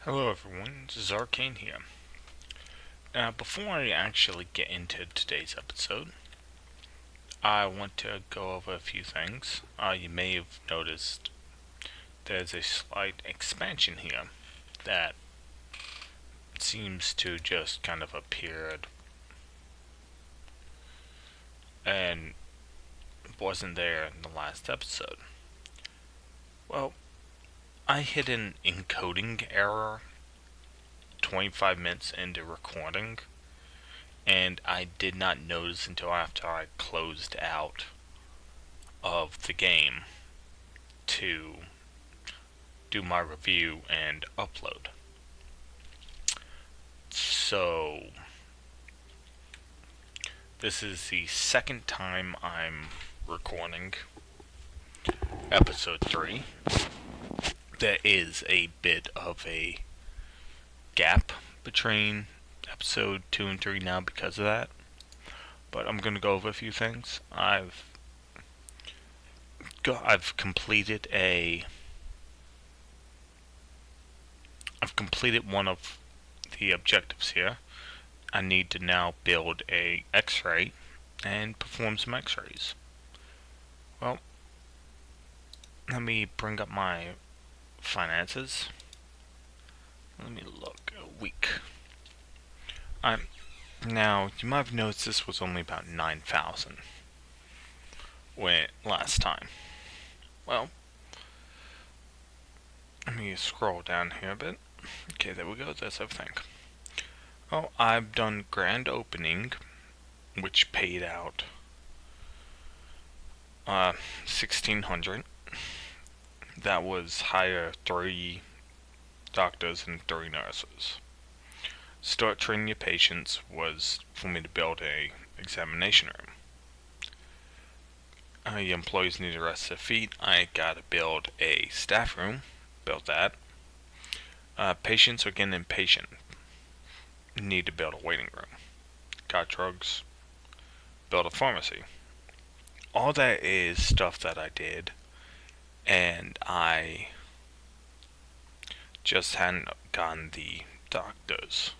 Hello everyone, this is Kane here. Before I actually get into today's episode, I want to go over a few things. You may have noticed there's a slight expansion here that seems to just kind of appeared and wasn't there in the last episode. Well, I hit an encoding error 25 minutes into recording, and I did not notice until after I closed out of the game to do my review and upload. So, this is the second time I'm recording episode 3. There is a bit of a gap between episode 2 and 3 now because of that. But I'm going to go over a few things. I've completed one of the objectives here. I need to now build a X-ray and perform some X-rays. Well, let me bring up my finances. Let me look. A week. Now, you might have noticed this was only about 9,000 when last time. Well, let me scroll down here a bit. Okay, there we go. There's everything. Oh, I've done grand opening, which paid out 1,600. That was hire 3 doctors and 3 nurses. Start training your patients was for me to build a examination room. Your employees need to rest their feet. I gotta build a staff room. Built that. Patients are getting impatient. Need to build a waiting room. Got drugs. Build a pharmacy. All that is stuff that I did, and I just hadn't gotten the doctors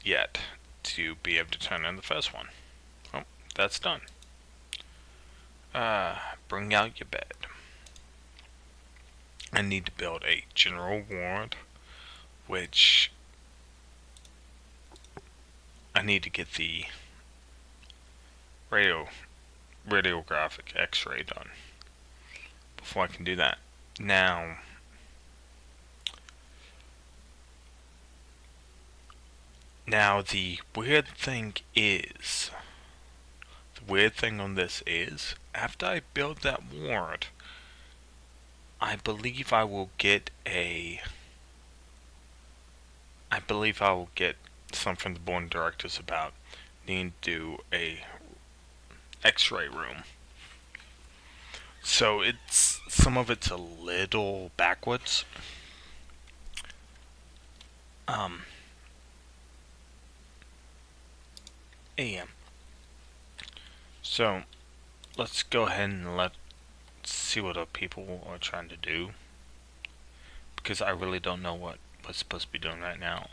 yet to be able to turn in the first one. Oh, that's done. Bring out your bed. I need to build a general ward, which I need to get the radiographic X-ray done before I can do that. Now, the weird thing on this is, after I build that ward, I believe I will get some from the board of directors about needing to do a X-ray room. So some of it's a little backwards. So let's go ahead and let's see what other people are trying to do, because I really don't know what we're supposed to be doing right now.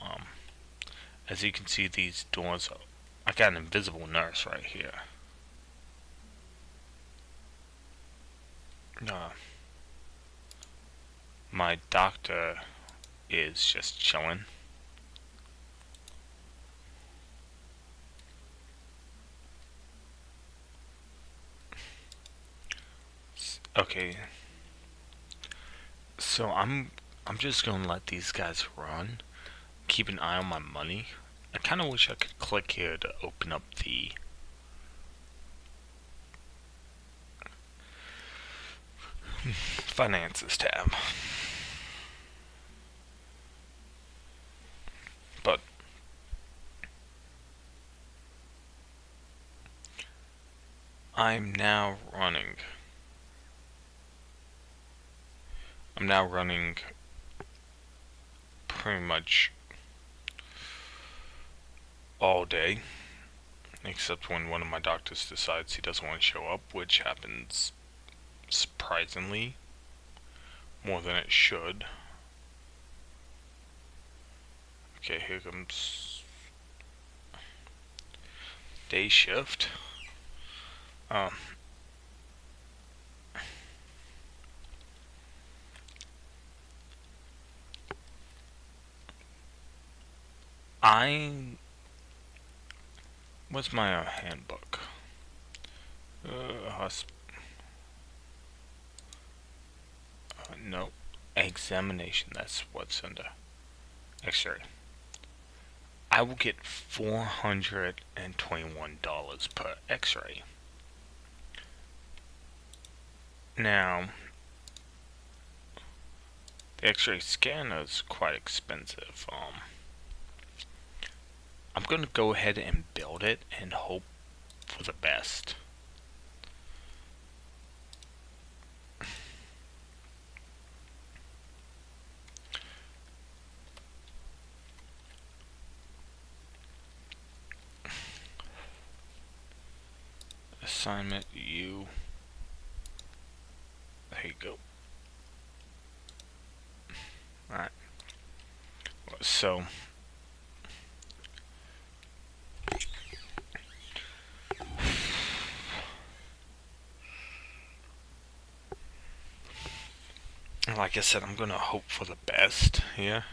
As you can see, these doors, I got an invisible nurse right here. My doctor is just chilling. Okay, so I'm just gonna let these guys run. Keep an eye on my money. I kind of wish I could click here to open up the finances tab, but I'm now running pretty much all day, except when one of my doctors decides he doesn't want to show up, which happens surprisingly more than it should. Okay, here comes day shift. Um, what's my handbook? Uh, no, examination. That's what's under X-ray. I will get $421 per X-ray. Now, the X-ray scanner is quite expensive. I'm gonna go ahead and build it and hope for the best. Assignment you. There you go. Alright. So, like I said, I'm gonna hope for the best here.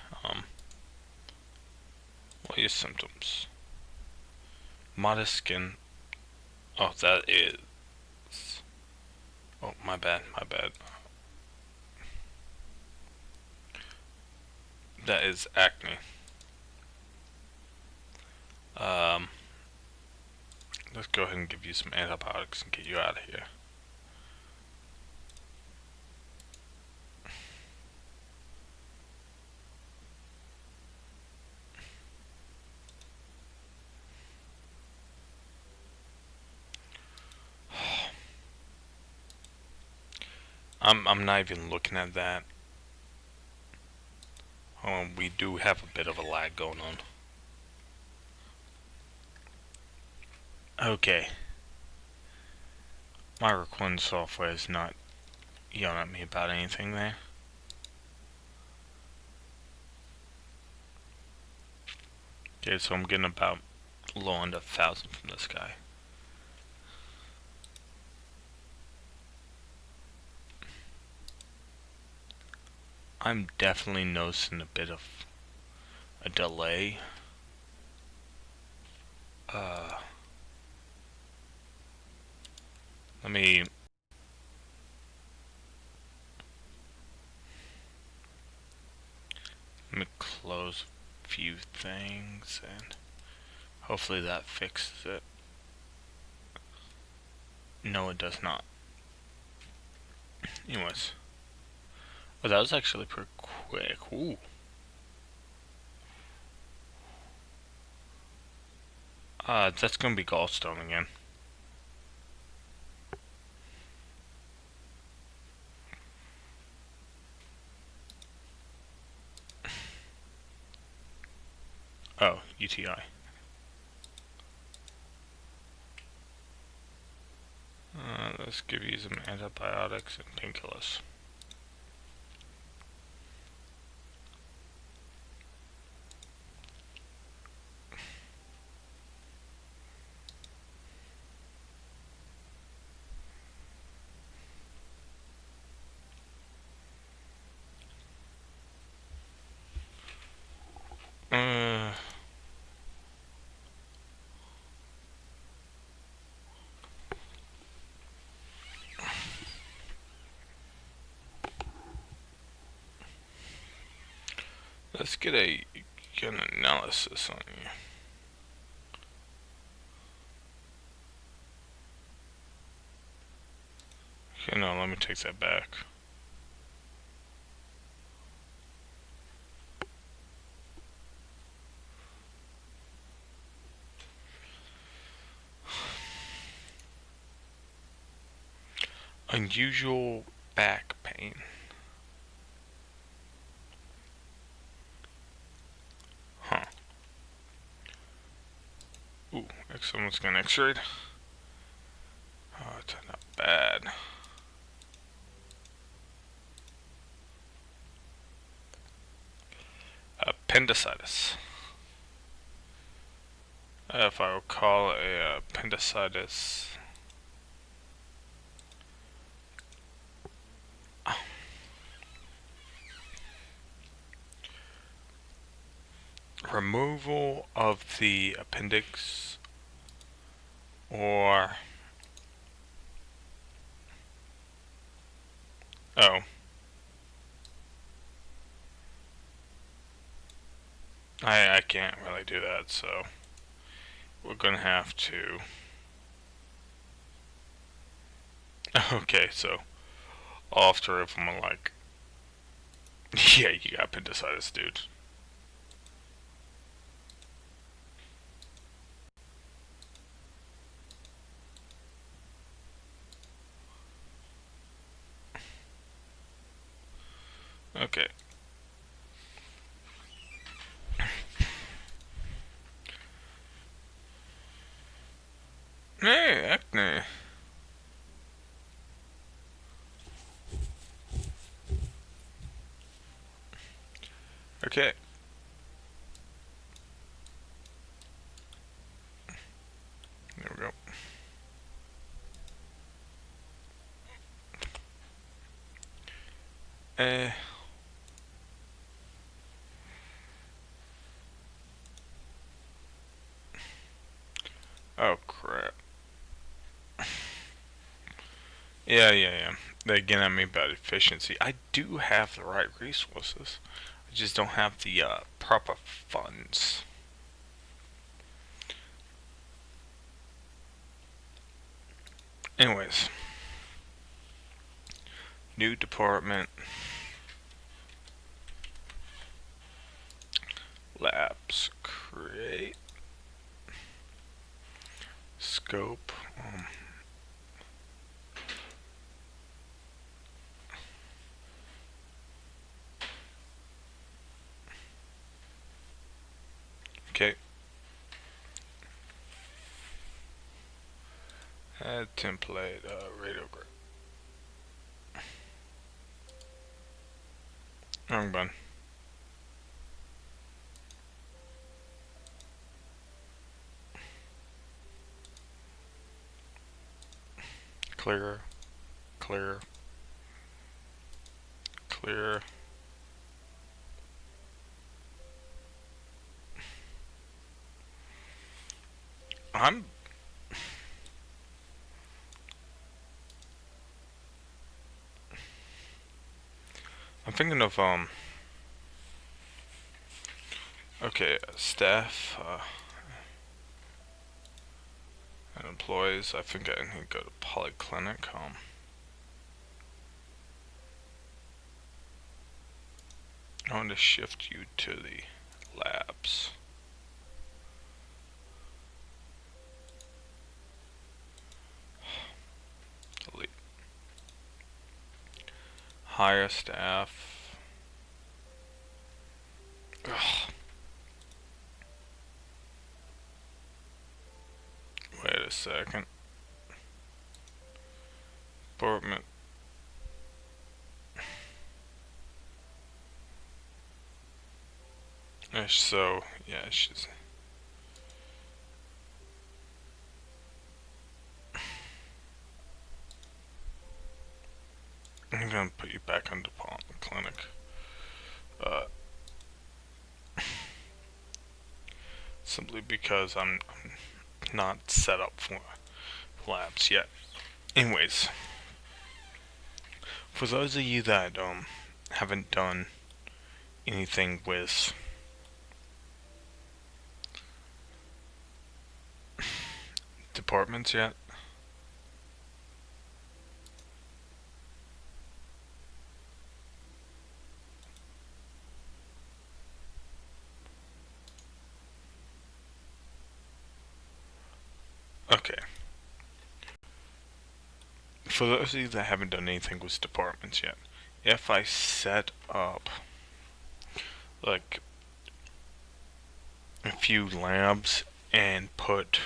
What are your symptoms? Modest skin. Oh, that is. Oh, my bad, my bad. That is acne. Let's go ahead and give you some antibiotics and get you out of here. I'm not even looking at that. We do have a bit of a lag going on. Okay. My recording software is not yelling at me about anything there. Okay, so I'm getting about low under 1,000 from this guy. I'm definitely noticing a bit of a delay. Let me close a few things and hopefully that fixes it. No, it does not. Anyways. Oh, that was actually pretty quick. Ooh. That's gonna be gallstone again. Oh, UTI. Let's give you some antibiotics and painkillers. Let's get an analysis on you. Okay, no, let me take that back. Unusual back pain. Huh. Ooh, someone's getting x-rayed. Oh, it's not bad. Appendicitis. if I will call a appendicitis. Removal of the appendix, or oh, I can't really do that, so we're gonna have to. Okay, so all three of them are like, yeah, you got appendicitis, dude. Okay. Hey, acne. Okay. There we go. Eh. Oh crap. Yeah. They're getting at me about efficiency. I do have the right resources. I just don't have the proper funds. Anyways. New department. Labs. Create. Scope. Okay. Add template, radiograph. Wrong button. Clear. Clear. Clear. I'm thinking of okay, staff and employees. I think I need to go to polyclinic. I want to shift you to the labs. Delete. Hire staff. Ugh. Wait a second. Department. So, yeah, she's. I'm gonna put you back on department clinic. Simply because I'm not set up for labs yet. Anyways, for those of you that haven't done anything with departments yet, okay. For those of you that haven't done anything with departments yet, if I set up like a few labs and put,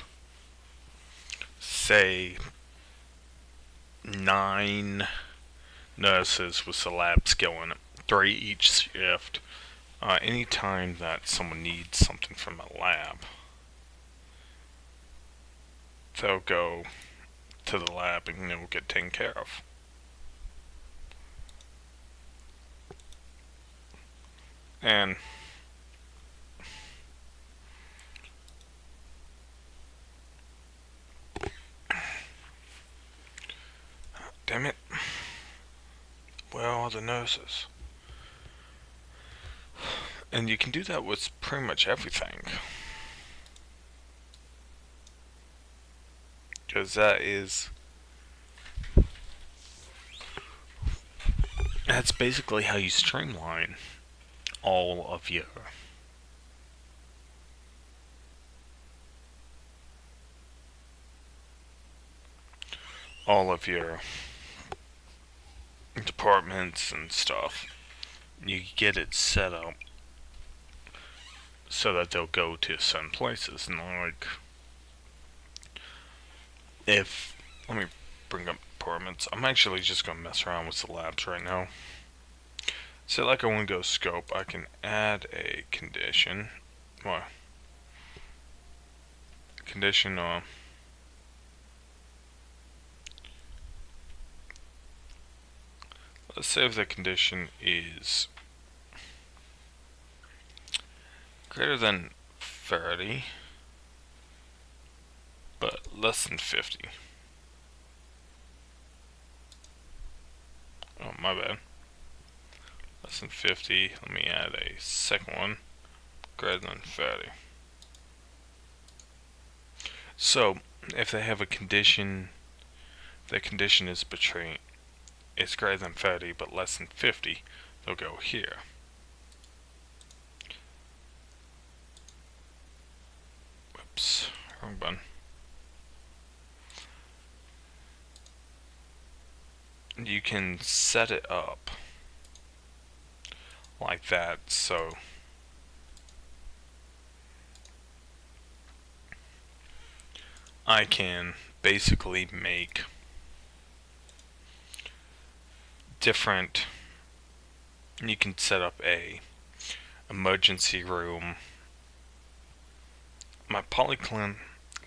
say, 9 nurses with the labs going, 3 each shift, anytime that someone needs something from a lab, they'll go to the lab and it'll get taken care of. And damn it, where are the nurses? And you can do that with pretty much everything. Because that's basically how you streamline all of your departments and stuff. You get it set up so that they'll go to certain places. And like, let me bring up departments. I'm actually just gonna mess around with the labs right now. Say like I want to go scope, I can add a condition. Well, condition let's say if the condition is greater than 30 but less than 50. Oh, my bad. Less than 50. Let me add a second one. Greater than 30. So, if they have a condition, the condition is between, it's greater than 30 but less than 50, they'll go here. Whoops, wrong button. You can set it up like that, so I can basically make different, you can set up a emergency room. My polyclinic,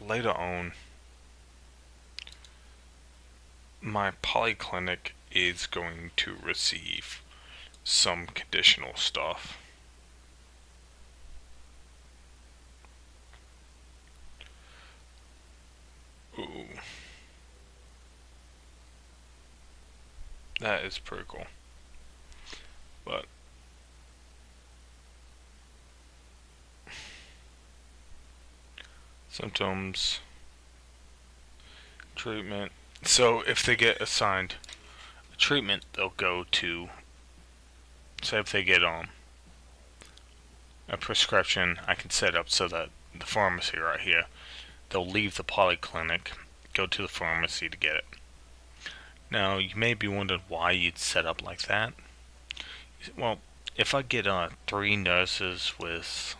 later on, my polyclinic is going to receive some conditional stuff. Ooh. That is pretty cool. But symptoms, treatment. So if they get assigned a treatment, they'll go to, say if they get a prescription, I can set up so that the pharmacy right here, they'll leave the polyclinic, go to the pharmacy to get it. Now, you may be wondering why you'd set up like that. Well, if I get 3 nurses with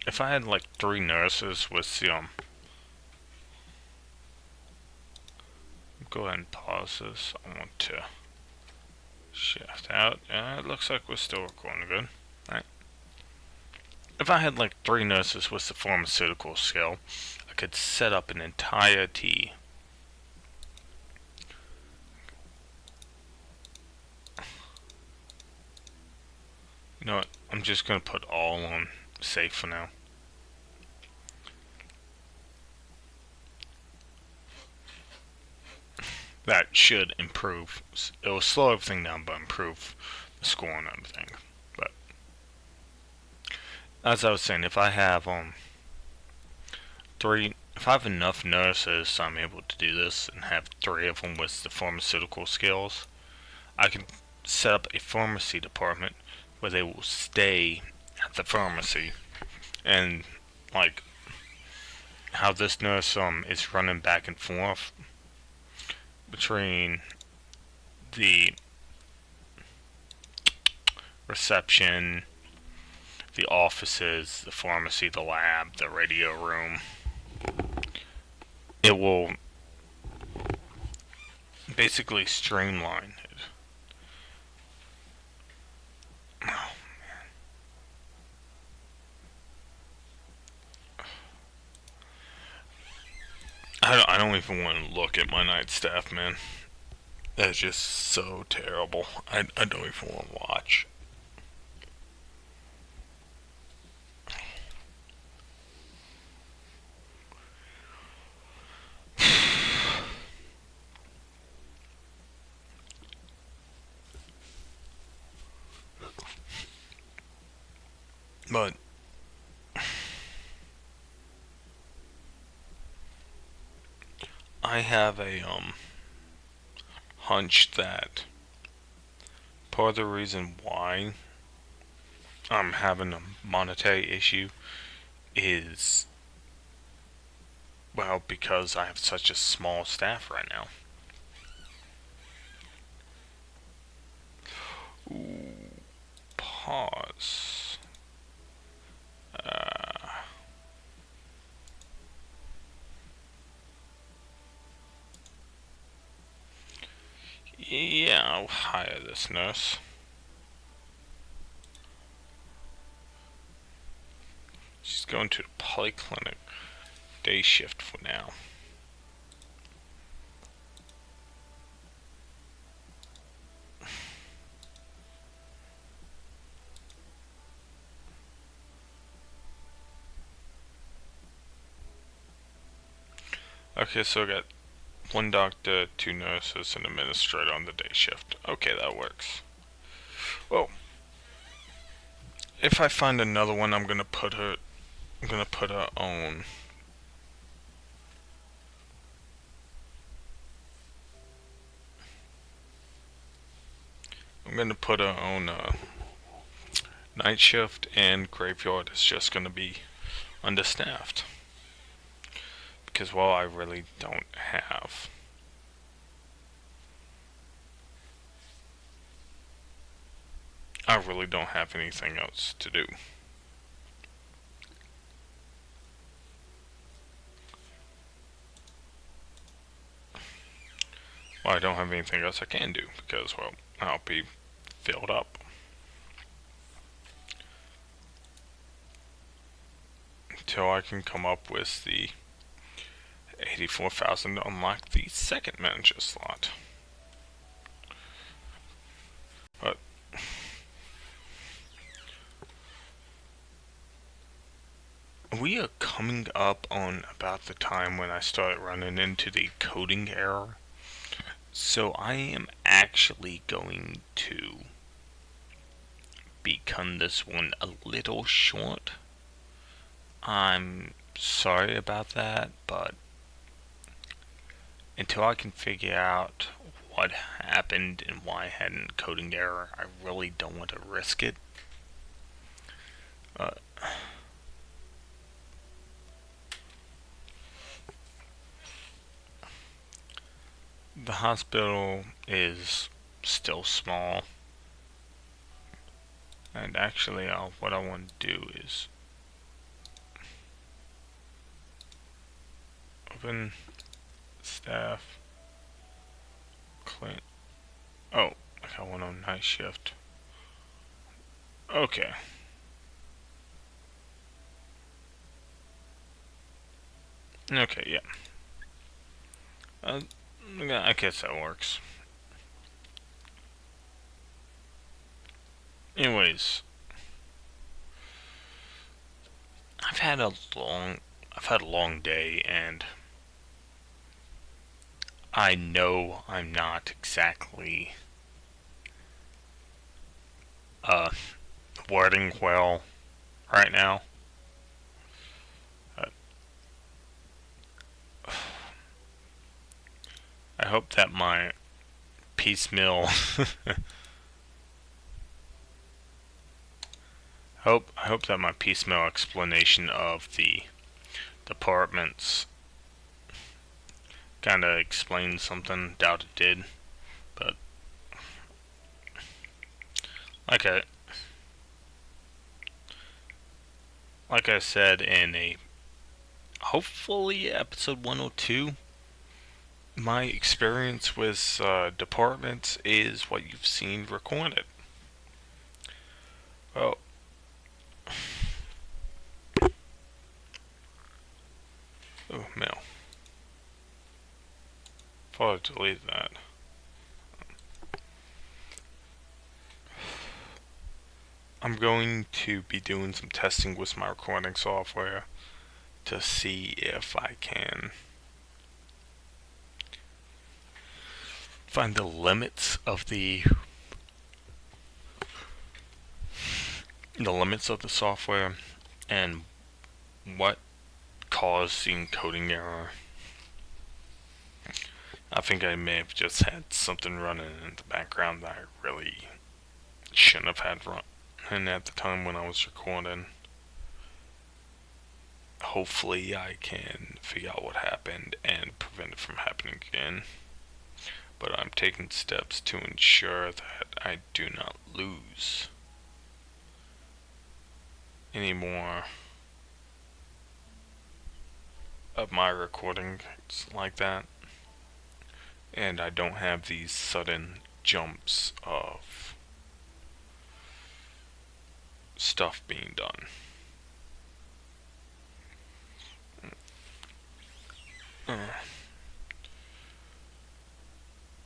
if I had like 3 nurses with go ahead and pause this. I want to shift out. It looks like we're still recording good. Alright. If I had like 3 nurses with the pharmaceutical skill, I could set up an entire T. You know what? I'm just going to put all on safe for now. That should improve. It will slow everything down, but improve the score and everything. But as I was saying, if I have if I have enough nurses, I'm able to do this and have 3 of them with the pharmaceutical skills, I can set up a pharmacy department where they will stay at the pharmacy, and like how this nurse is running back and forth between the reception, the offices, the pharmacy, the lab, the radio room. It will basically streamline it. I don't even want to look at my night staff, man. That's just so terrible. I don't even want to watch. But I have a hunch that part of the reason why I'm having a monetary issue is, well, because I have such a small staff right now. Ooh, pause. Yeah, I'll hire this nurse. She's going to the polyclinic day shift for now. Okay, so I got one doctor, two nurses, and an administrator on the day shift. Okay, that works. Well, if I find another one, I'm gonna put her on. I'm gonna put her on night shift, and graveyard is just gonna be understaffed. Because, well, I really don't have. I really don't have anything else to do. Well, I don't have anything else I can do because, well, I'll be filled up. Until I can come up with the 84,000 to unlock the second manager slot. But we are coming up on about the time when I started running into the coding error. So I am actually going to become this one a little short. I'm sorry about that, but until I can figure out what happened and why I had a coding error, I really don't want to risk it. The hospital is still small, and actually what I want to do is open staff, clean. Oh, I got one on night shift. Okay. Okay, yeah. I guess that works. Anyways, I've had a long day, and I know I'm not exactly wording well right now. I hope that my piecemeal I hope that my piecemeal explanation of the departments kind of explained something. Doubt it did, but like I said in a hopefully episode 102, my experience with departments is what you've seen recorded. Well, oh, mail. Thought I deleted that. I'm going to be doing some testing with my recording software to see if I can find the limits of the software and what caused the encoding error. I think I may have just had something running in the background that I really shouldn't have had running at the time when I was recording. Hopefully I can figure out what happened and prevent it from happening again. But I'm taking steps to ensure that I do not lose any more of my recordings like that, and I don't have these sudden jumps of stuff being done.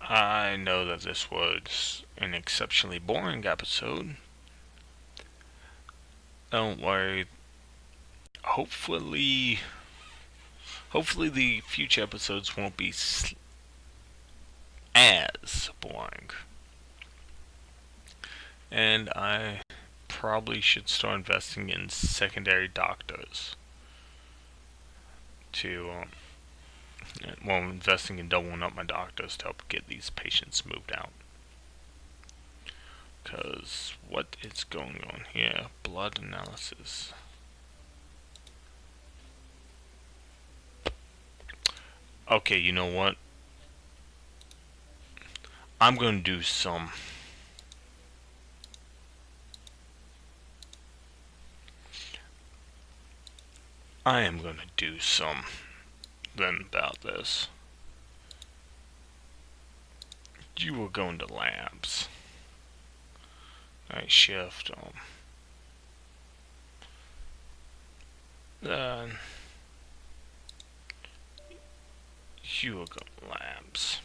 I know that this was an exceptionally boring episode. Don't worry. Hopefully the future episodes won't be as boring. And I probably should start investing in secondary doctors to, investing in doubling up my doctors to help get these patients moved out. Because what is going on here? Blood analysis. Okay, you know what? I'm going to do some I am going to do something about this. You will go into labs. Night shift. You will go to labs.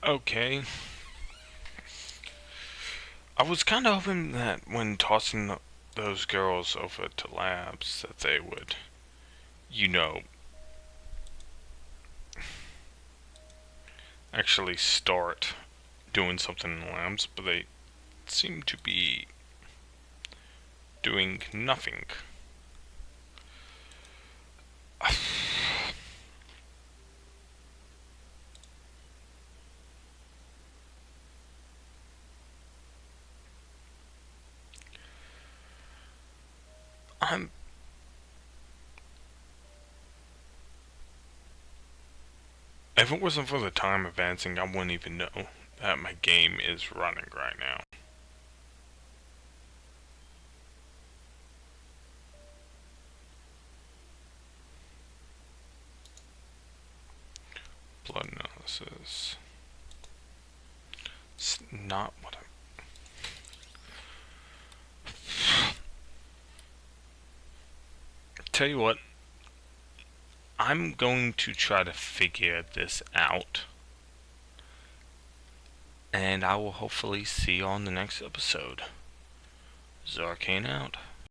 Okay. I was kind of hoping that when tossing those girls over to labs that they would, actually start doing something in the labs, but they seem to be doing nothing. If it wasn't for the time advancing, I wouldn't even know that my game is running right now. Blood analysis. It's not what Tell you what, I'm going to try to figure this out, and I will hopefully see you on the next episode. Kane out.